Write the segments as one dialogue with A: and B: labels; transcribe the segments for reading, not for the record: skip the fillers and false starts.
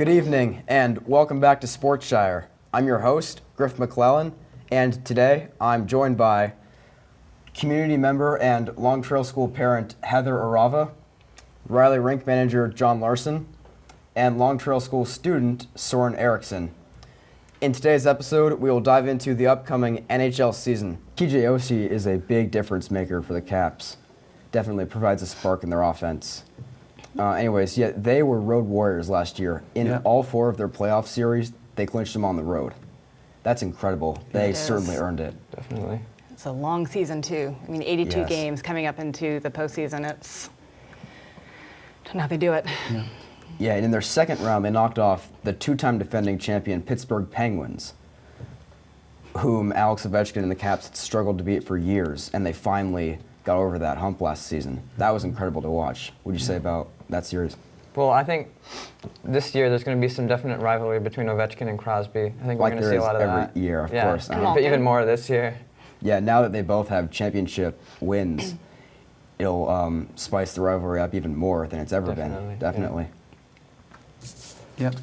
A: Good evening, and welcome back to Sportshire. I'm your host, Griff McClellan, and today I'm joined by community member and Long Trail School parent Heather Arava, Riley Rink manager John Larson, and Long Trail School student Soren Erickson. In today's episode, we will dive into the upcoming NHL season. TJ Oshie is a big difference maker for the Caps. Definitely provides a spark in their offense. They were road warriors last year. In all four of their playoff series, they clinched them on the road. That's incredible. They certainly earned it.
B: Definitely.
C: It's a long season, too. I mean, 82 games coming up into the postseason. It's, I don't know how they do it.
A: Yeah, and in their second round, they knocked off the two-time defending champion Pittsburgh Penguins, whom Alex Ovechkin and the Caps had struggled to beat for years, and they finally got over that hump last season. That was incredible to watch. What would you say about that series?
B: Well, I think this year there's going to be some definite rivalry between Ovechkin and Crosby. I think we're going to see a lot of that.
A: Every year, of course.
B: But even more this year.
A: Yeah, now that they both have championship wins, it'll spice the rivalry up even more than it's ever been. Definitely.
D: Yep,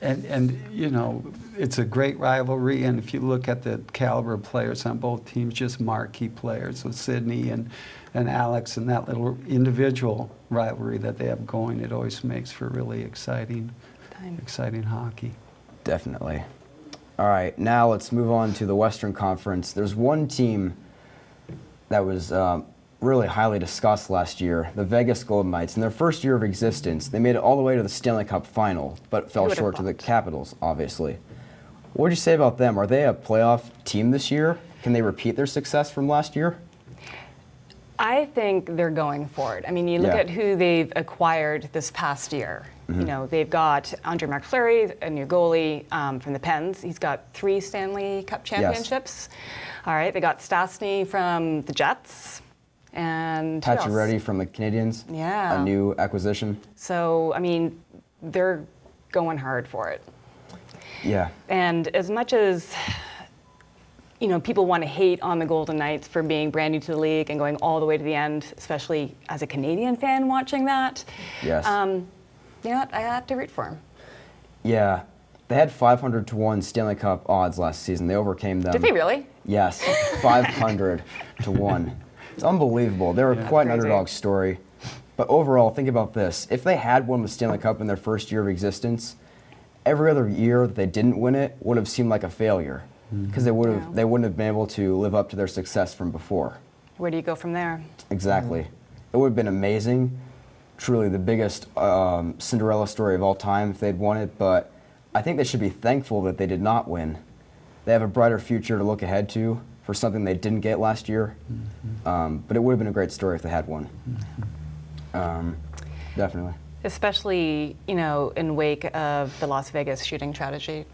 D: and you know, it's a great rivalry, and if you look at the caliber of players on both teams, just marquee players with Sidney and Alex, and that little individual rivalry that they have going, it always makes for really exciting hockey.
A: Definitely. All right, now let's move on to the Western Conference. There's one team that was really highly discussed last year, the Vegas Golden Knights. In their first year of existence, they made it all the way to the Stanley Cup final, but fell short to the Capitals, obviously. What would you say about them? Are they a playoff team this year? Can they repeat their success from last year?
C: I think they're going for it. I mean, you look at who they've acquired this past year. You know, they've got Andre McFleury, a new goalie from the Pens. He's got 3 Stanley Cup championships. All right, they got Stastny from the Jets. And
A: Pacioretty from the Canadiens, a new acquisition.
C: So, I mean, they're going hard for it.
A: Yeah.
C: And as much as, you know, people want to hate on the Golden Knights for being brand new to the league and going all the way to the end, especially as a Canadian fan watching that,
A: yes.
C: You know what, I have to root for them.
A: Yeah. They had 500-1 Stanley Cup odds last season. They overcame them.
C: Did they really?
A: Yes, 500-1. It's unbelievable. They were quite an underdog story. But overall, think about this. If they had won the Stanley Cup in their first year of existence, every other year that they didn't win it would have seemed like a failure because they wouldn't have been able to live up to their success from before.
C: Where do you go from there?
A: Exactly. It would have been amazing, truly the biggest Cinderella story of all time if they'd won it, but I think they should be thankful that they did not win. They have a brighter future to look ahead to for something they didn't get last year. But it would have been a great story if they had won. Definitely.
C: Especially, you know, in wake of the Las Vegas shooting tragedy.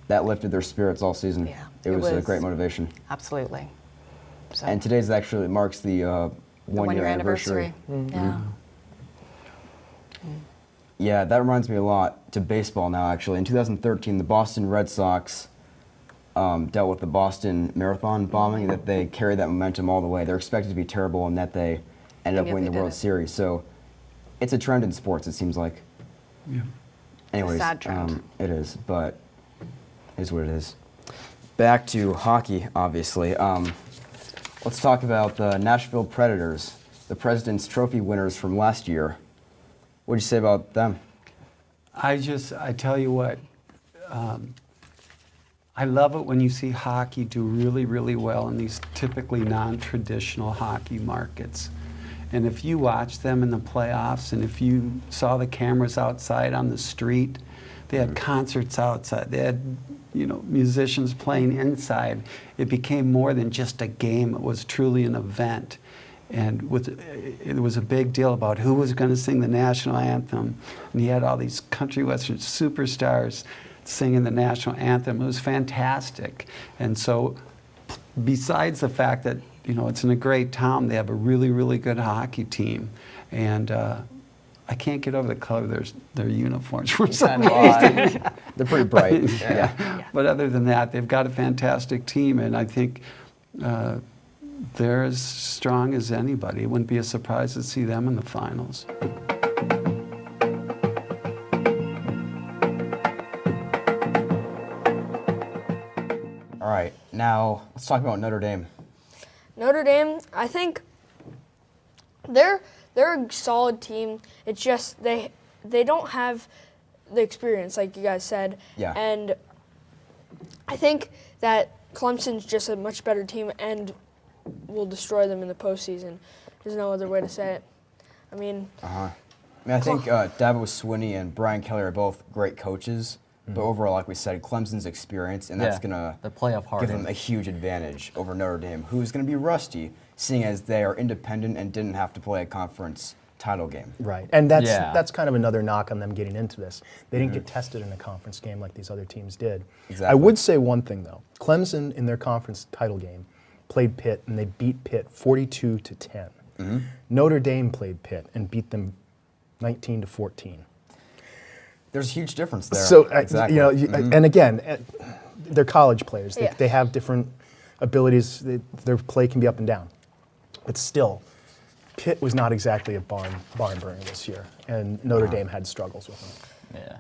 A: That lifted their spirits all season.
C: Yeah,
A: it was a great motivation.
C: Absolutely. So.
A: And today's actually marks the one-year anniversary.
C: Yeah.
A: Yeah, that reminds me a lot to baseball now, actually. In 2013, the Boston Red Sox dealt with the Boston Marathon bombing, that they carried that momentum all the way. They're expected to be terrible, and that they ended up winning the World Series. So it's a trend in sports, it seems like.
D: Yeah.
A: Anyways,
C: it's a sad trend.
A: It is, but it is what it is. Back to hockey, obviously. Let's talk about the Nashville Predators, the President's Trophy winners from last year. What do you say about them?
D: I tell you what, I love it when you see hockey do really, really well in these typically non-traditional hockey markets. And if you watch them in the playoffs, and if you saw the cameras outside on the street, they had concerts outside. They had, you know, musicians playing inside. It became more than just a game. It was truly an event. And it was a big deal about who was going to sing the national anthem. And you had all these country western superstars singing the national anthem. It was fantastic. And so besides the fact that, you know, it's in a great town, they have a really, really good hockey team. And I can't get over the color of their uniforms for some reason.
A: They're pretty bright.
D: Yeah. But other than that, they've got a fantastic team, and I think they're as strong as anybody. It wouldn't be a surprise to see them in the finals.
A: right, now let's talk about Notre Dame.
E: Notre Dame, I think they're a solid team. It's just they don't have the experience, like you guys said.
A: Yeah.
E: And I think that Clemson's just a much better team and will destroy them in the postseason. There's no other way to say it. I mean,
A: I think Dabo Swinney and Brian Kelly are both great coaches, but overall, like we said, Clemson's experience, and that's going to
F: the playoff
A: give
F: hardened.
A: them a huge advantage over Notre Dame, who's going to be rusty, seeing as they are independent and didn't have to play a conference title game.
G: Right, and that's
F: Yeah.
G: that's kind of another knock on them getting into this. They didn't get tested in a conference game like these other teams did.
A: Exactly.
G: I would say one thing though: Clemson in their conference title game played Pitt and they beat Pitt 42-10. Notre Dame played Pitt and beat them 19-14.
A: There's a huge difference there.
G: So
A: exactly.
G: and again, they're college players.
E: Yeah.
G: They have different abilities. Their play can be up and down, but still, Pitt was not exactly a barn burner this year, and Notre Dame had struggles with them.
F: Yeah.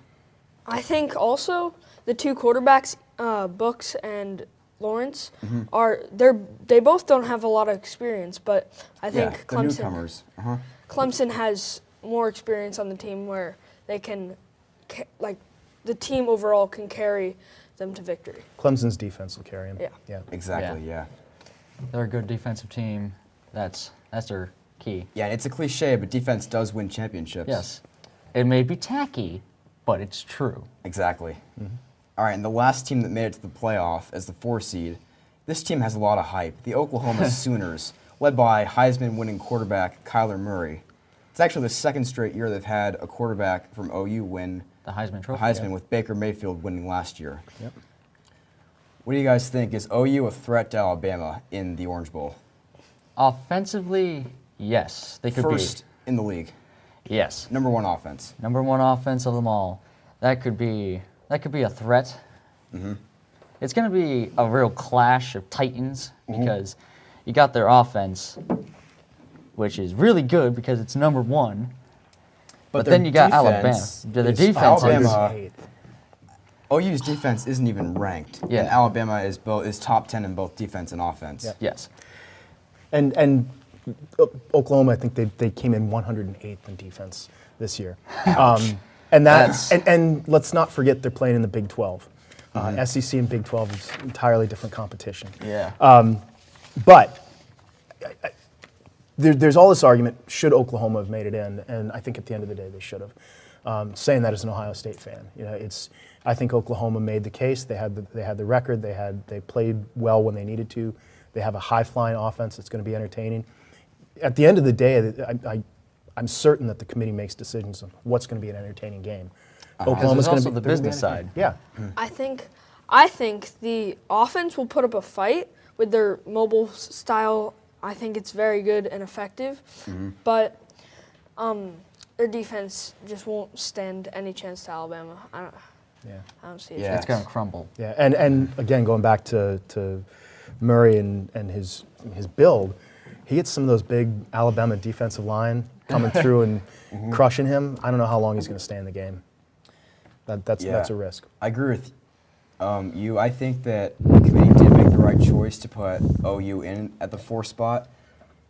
E: I think also the two quarterbacks, Books and Lawrence, they both don't have a lot of experience, but I think
A: they're newcomers.
E: Clemson has more experience on the team where they can, the team overall can carry them to victory.
G: Clemson's defense will carry them.
E: Yeah.
A: Exactly, yeah.
F: They're a good defensive team. That's their key.
A: Yeah, it's a cliche, but defense does win championships.
F: Yes. It may be tacky, but it's true.
A: Exactly. All right, and the last team that made it to the playoff as the 4 seed, this team has a lot of hype. The Oklahoma Sooners, led by Heisman-winning quarterback Kyler Murray. It's actually the second straight year they've had a quarterback from OU win
F: The Heisman
A: the
F: Trophy.
A: Heisman, with Baker Mayfield winning last year.
G: Yep.
A: What do you guys think? Is OU a threat to Alabama in the Orange Bowl?
F: Offensively, yes. They could
A: First in the league.
F: be. Yes.
A: Number 1 offense.
F: Number 1 offense of them all. That could be a threat. It's going to be a real clash of titans because you got their offense, which is really good because it's number 1. But
A: their
F: then you got Alabama.
A: defense
F: The
A: is-
F: defense
A: Alabama-
F: is
A: OU's defense isn't even ranked.
F: Yeah.
A: And Alabama is top 10 in both defense and offense.
G: Yep.
F: yes.
G: And Oklahoma, I think they came in 108th in defense this year. And and let's not forget they're playing in the Big 12. SEC and Big 12 is entirely different competition.
F: Yeah.
G: But there's all this argument, should Oklahoma have made it in? And I think at the end of the day, they should have. Saying that as an Ohio State fan, I think Oklahoma made the case. They had the record. They played well when they needed to. They have a high-flying offense that's going to be entertaining. At the end of the day, I'm certain that the committee makes decisions on what's going to be an entertaining game.
F: Oklahoma's
G: gonna
F: also the
G: they're gonna be
F: business side.
G: entertaining. Yeah.
E: I think the offense will put up a fight with their mobile style. I think it's very good and effective, but their defense just won't stand any chance to Alabama. I don't see a
A: Yeah.
E: chance.
F: It's going to crumble.
G: Yeah, and again, going back to Murray and his build, he gets some of those big Alabama defensive line coming through and crushing him. I don't know how long he's going to stay in the game. That's a risk.
A: I agree with you. I think that the committee did make the right choice to put OU in at the 4 spot.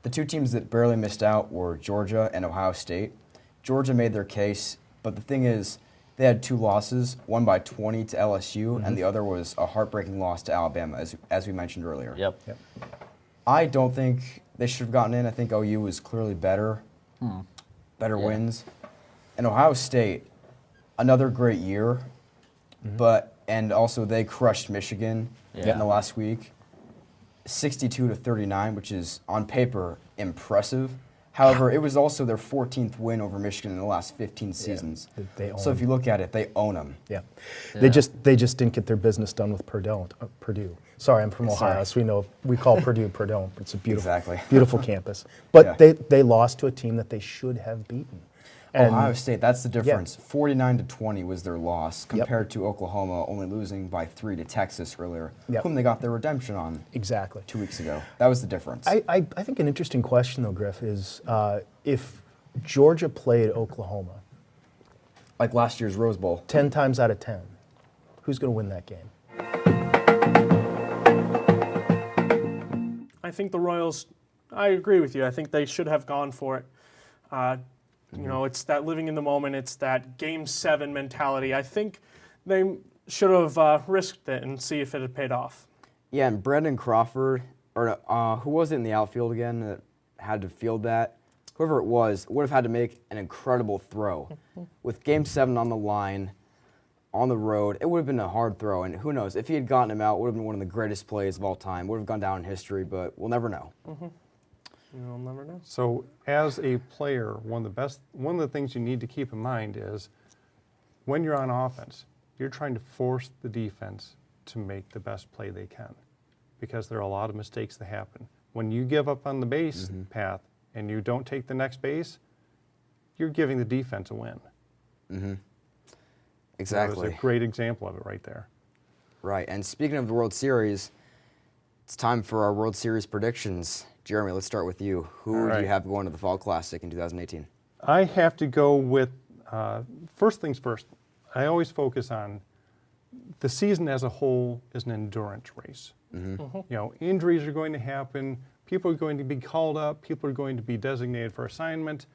A: The 2 teams that barely missed out were Georgia and Ohio State. Georgia made their case, but the thing is, they had 2 losses, one by 20 to LSU, and the other was a heartbreaking loss to Alabama, as we mentioned earlier.
F: Yep.
A: I don't think they should have gotten in. I think OU was clearly better, better
F: Yeah.
A: wins. And Ohio State, another great year, and also they crushed Michigan
F: Yeah.
A: in the last week, 62-39, which is on paper impressive. However, it was also their 14th win over Michigan in the last 15 seasons.
G: They
A: So
G: own
A: if you look at it, they own them.
G: Yeah.
F: Yeah.
G: They just didn't get their business done with Purdue. Sorry, I'm from Ohio, so we call Purdue Purdue. It's a beautiful,
A: Exactly.
G: beautiful campus. But
A: Yeah.
G: they lost to a team that they should have beaten. And
A: Ohio State, that's the difference. 49-20 was their loss compared to Oklahoma only losing by 3 to Texas earlier,
G: Yep.
A: whom they got their redemption on
G: exactly.
A: 2 weeks ago. That was the difference.
G: I think an interesting question though, Griff, is if Georgia played Oklahoma
A: Like last year's Rose Bowl.
G: 10 times out of 10, who's going to win that game?
H: I think the Royals, I agree with you. I think they should have gone for it. You know, it's that living in the moment. It's that Game 7 mentality. I think they should have risked it and see if it had paid off.
A: Yeah, and Brandon Crawford, or who was it in the outfield again that had to field that? Whoever it was, would have had to make an incredible throw. With Game 7 on the line, on the road, it would have been a hard throw. And who knows, if he had gotten him out, it would have been one of the greatest plays of all time. Would have gone down in history, but we'll never know.
H: You'll never know.
I: So as a player, one of the things you need to keep in mind is when you're on offense, you're trying to force the defense to make the best play they can, because there are a lot of mistakes that happen. When you give up on the base path and you don't take the next base, you're giving the defense a win.
A: Exactly.
I: That was a great example of it right there.
A: Right, and speaking of the World Series, it's time for our World Series predictions. Jeremy, let's start with you. Who do you have going to the Fall Classic in 2018?
I: I have to go with, first things first, I always focus on the season as a whole is an endurance race. You know, injuries are going to happen, people are going to be called up, people are going to be designated for assignment.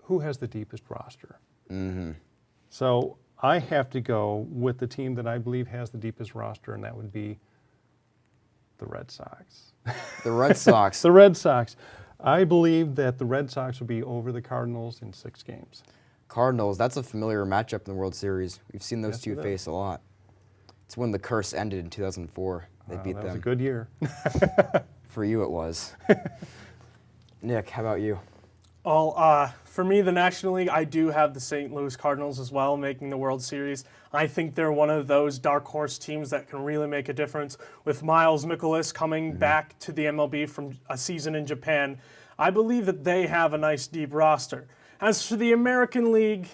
I: Who has the deepest roster? So I have to go with the team that I believe has the deepest roster, and that would be the Red Sox.
A: The Red Sox.
I: The Red Sox. I believe that the Red Sox will be over the Cardinals in 6 games.
A: Cardinals, that's a familiar matchup in the World Series. We've seen those
I: Yes,
A: two
I: it is.
A: face a lot. It's when the curse ended in 2004. They beat
I: That
A: them.
I: was a good year.
A: For you, it was. Nick, how about you?
H: For me, the National League, I do have the St. Louis Cardinals as well making the World Series. I think they're one of those dark horse teams that can really make a difference. With Miles Mikolas coming back to the MLB from a season in Japan, I believe that they have a nice deep roster. As for the American League,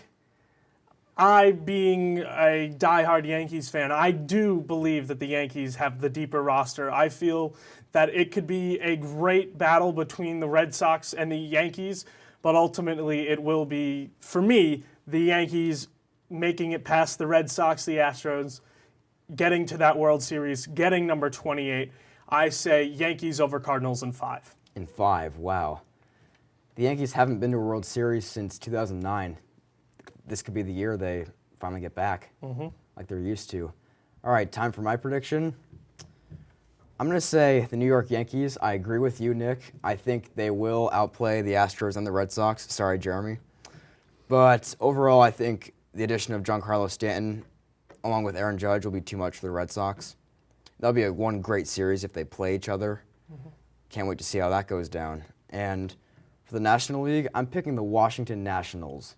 H: I, being a diehard Yankees fan, I do believe that the Yankees have the deeper roster. I feel that it could be a great battle between the Red Sox and the Yankees, but ultimately it will be, for me, the Yankees making it past the Red Sox, the Astros, getting to that World Series, getting number 28. I say Yankees over Cardinals in 5.
A: In 5, wow. The Yankees haven't been to a World Series since 2009. This could be the year they finally get back, like they're used to. All right, time for my prediction. I'm going to say the New York Yankees. I agree with you, Nick. I think they will outplay the Astros and the Red Sox. Sorry, Jeremy. But overall, I think the addition of Giancarlo Stanton, along with Aaron Judge, will be too much for the Red Sox. That'll be one great series if they play each other. Can't wait to see how that goes down. And for the National League, I'm picking the Washington Nationals.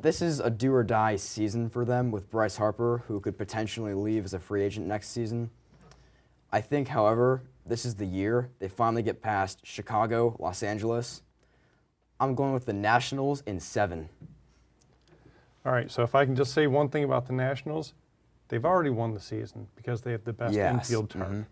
A: This is a do-or-die season for them with Bryce Harper, who could potentially leave as a free agent next season. I think, however, this is the year they finally get past Chicago, Los Angeles. I'm going with the Nationals in 7.
I: All right, so if I can just say one thing about the Nationals, they've already won the season because they have the best
A: Yes.
I: infield turn.